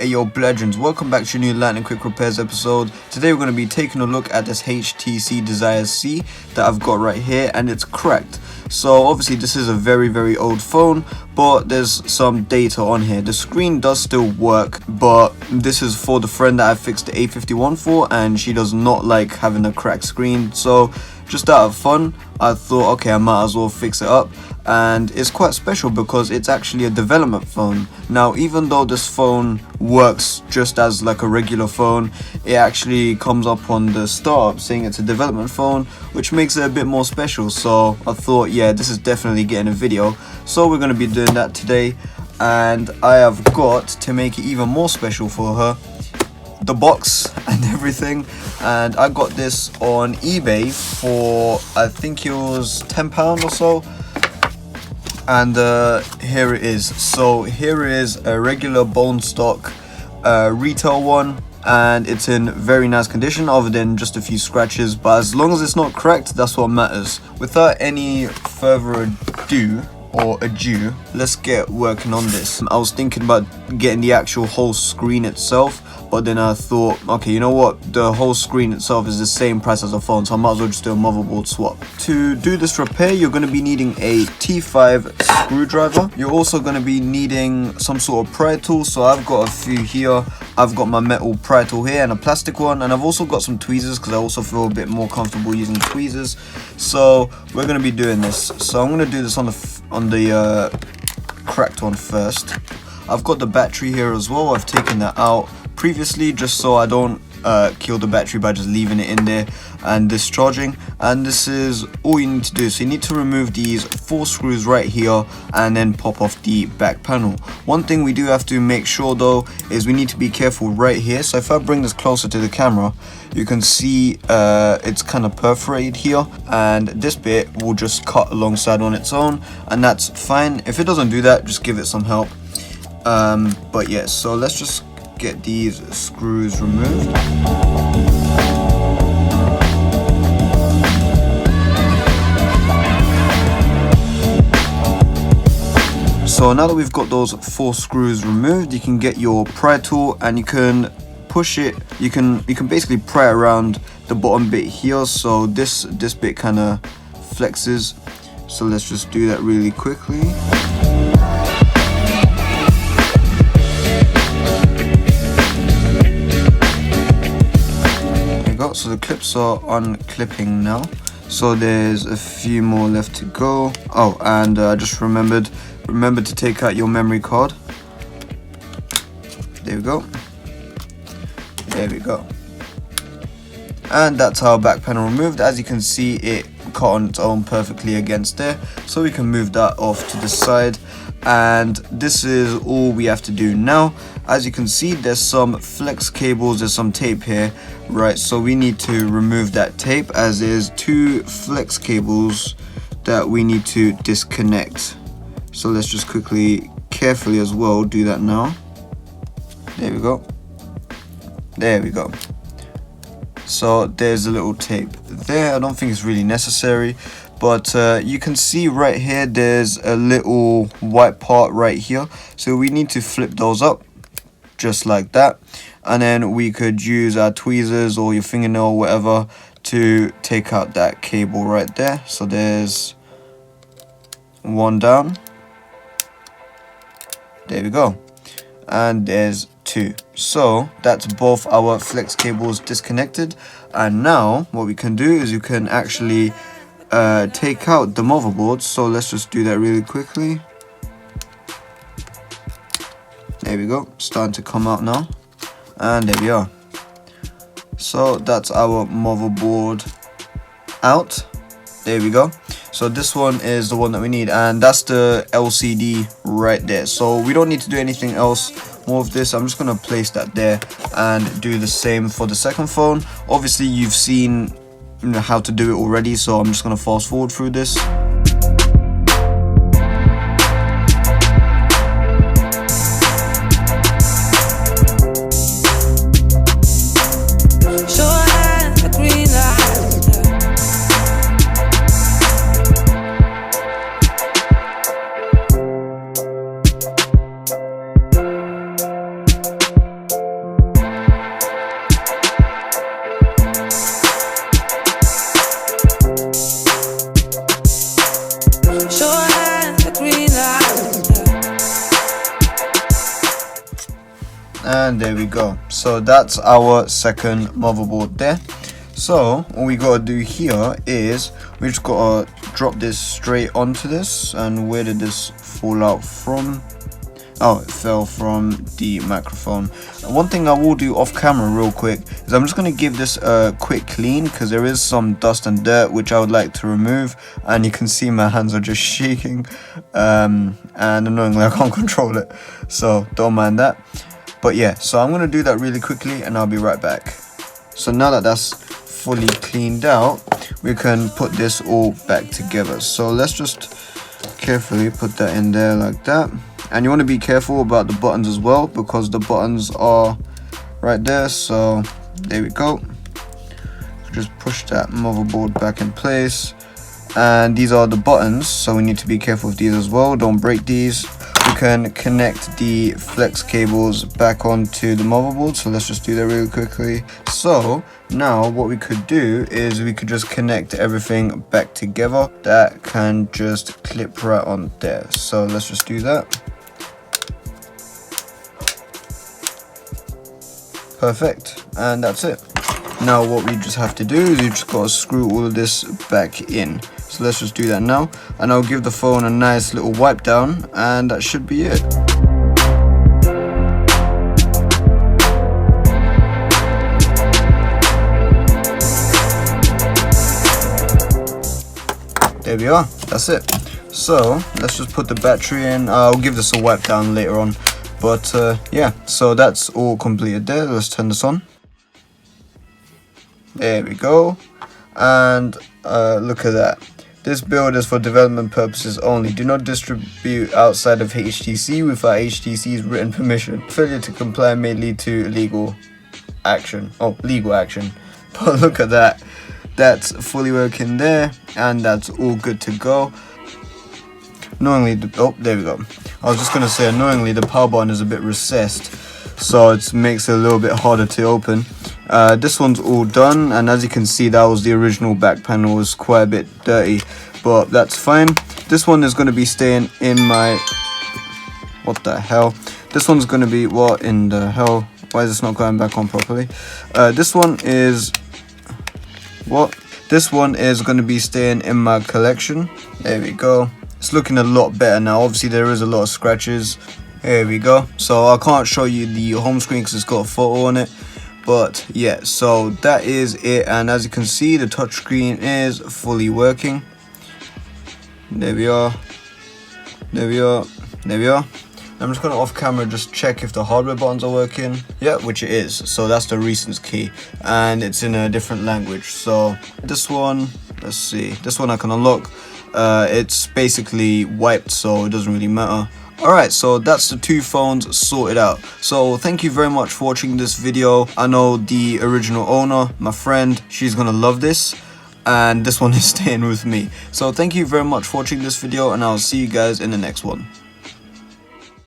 Hey yo brethren, welcome back to a new Lightning Quick Repairs episode. Today we're going to be taking a look at this HTC Desire C that I've got right here, and it's cracked. So obviously this is a very old phone, but there's some data on here. The screen does still work, but this is for the friend that I fixed the A51 for, and she does not like having a cracked screen. So just out of fun, I thought, okay, I might as well fix it up. And it's quite special because it's actually a development phone. Now, even though this phone works just as like a regular phone, it actually comes up on the startup saying it's a development phone, which makes it a bit more special. So I thought, yeah, this is definitely getting a video. So we're going to be doing that today, and I have got to make it even more special for her, the box and everything. And I got this on eBay for, I think it was £10 or so. And here it is. So here is a regular bone stock retail one, and it's in very nice condition other than just a few scratches, but as long as it's not cracked, that's what matters. Without any further ado, let's get working on this. I was thinking about getting the actual whole screen itself, but then I thought, okay, you know what, the whole screen itself is the same price as a phone, so I might as well just do a motherboard swap. To do this repair, you're going to be needing a T5 screwdriver. You're also going to be needing some sort of pry tool, so I've got a few here. I've got my metal pry tool here and a plastic one, and I've also got some tweezers because I also feel a bit more comfortable using tweezers. So we're going to be doing this. So I'm going to do this on the cracked one first. I've got the battery here as well. I've taken that out previously just so I don't kill the battery by just leaving it in there and discharging. And this is all you need to do. So you need to remove these 4 screws right here and then pop off the back panel. One thing we do have to make sure though is we need to be careful right here. So if I bring this closer to the camera, you can see it's kind of perforated here, and this bit will just cut alongside on its own, and that's fine. If it doesn't do that, just give it some help. But yeah, so let's just get these screws removed. So now that we've got those 4 screws removed, you can get your pry tool and you can push it. You can basically pry around the bottom bit here, so this bit kind of flexes. So let's just do that really quickly. So the clips are unclipping now, so there's a few more left to go. Oh, and I just remember to take out your memory card. There we go. And that's our back panel removed. As you can see, it cut on its own perfectly against there, so we can move that off to the side. And this is all we have to do now. As you can see, there's some flex cables, there's some tape here, right? So we need to remove that tape, as there's 2 flex cables that we need to disconnect. So let's just carefully as well do that now. There we go. So there's a little tape there. I don't think it's really necessary, but you can see right here there's a little white part right here, so we need to flip those up just like that, and then we could use our tweezers or your fingernail or whatever to take out that cable right there. So there's 1 down, there we go, and there's 2. So that's both our flex cables disconnected. And now what we can do is you can actually take out the motherboard. So let's just do that really quickly. There we go, starting to come out now, and there we are. So that's our motherboard out. There we go. So this one is the one that we need, and that's the LCD right there. So we don't need to do anything else more of this. I'm just gonna place that there and do the same for the second phone. Obviously you've seen how to do it already, so I'm just gonna fast forward through this. and there we go. So that's our second motherboard there. So all we gotta do here is we just gotta drop this straight onto this. And where did this fall out from? Oh, it fell from the microphone. One thing I will do off camera real quick is I'm just going to give this a quick clean, because there is some dust and dirt which I would like to remove, and you can see my hands are just shaking, and annoyingly I can't control it, so don't mind that. But yeah, so I'm going to do that really quickly and I'll be right back. So now that that's fully cleaned out, we can put this all back together. So let's just carefully put that in there like that. And you want to be careful about the buttons as well, because the buttons are right there. So there we go. Just push that motherboard back in place. And these are the buttons, so we need to be careful with these as well. Don't break these. We can connect the flex cables back onto the motherboard. So let's just do that really quickly. So now what we could do is we could just connect everything back together. That can just clip right on there. So let's just do that. Perfect, and that's it. Now what we just have to do is we just gotta screw all of this back in. So let's just do that now, and I'll give the phone a nice little wipe down, and that should be it. There we are, that's it. So let's just put the battery in. I'll give this a wipe down later on. But yeah, so that's all completed there. Let's turn this on. There we go. And look at that. This build is for development purposes only. Do not distribute outside of HTC without HTC's written permission. Failure to comply may lead to legal action. Oh, legal action. But look at that. That's fully working there, and that's all good to go. Annoyingly, oh, there we go. I was just going to say, annoyingly, the power button is a bit recessed, so it makes it a little bit harder to open. This one's all done, and as you can see, that was the original back panel. It was quite a bit dirty, but that's fine. This one is going to be staying in my... What the hell? This one's going to be... What in the hell? Why is this not going back on properly? This one is... What? This one is going to be staying in my collection. There we go. It's looking a lot better now. Obviously there is a lot of scratches. Here we go. So I can't show you the home screen because it's got a photo on it, but yeah, so that is it. And as you can see, the touchscreen is fully working. There we are. There we are. There we are. I'm just going to off camera just check if the hardware buttons are working. Yeah, which it is. So that's the recent key, and it's in a different language. So this one, let's see, this one I can unlock. It's basically wiped, so it doesn't really matter. Alright, so that's the two phones sorted out. So thank you very much for watching this video. I know the original owner, my friend, she's gonna love this, and this one is staying with me. So thank you very much for watching this video, and I'll see you guys in the next one.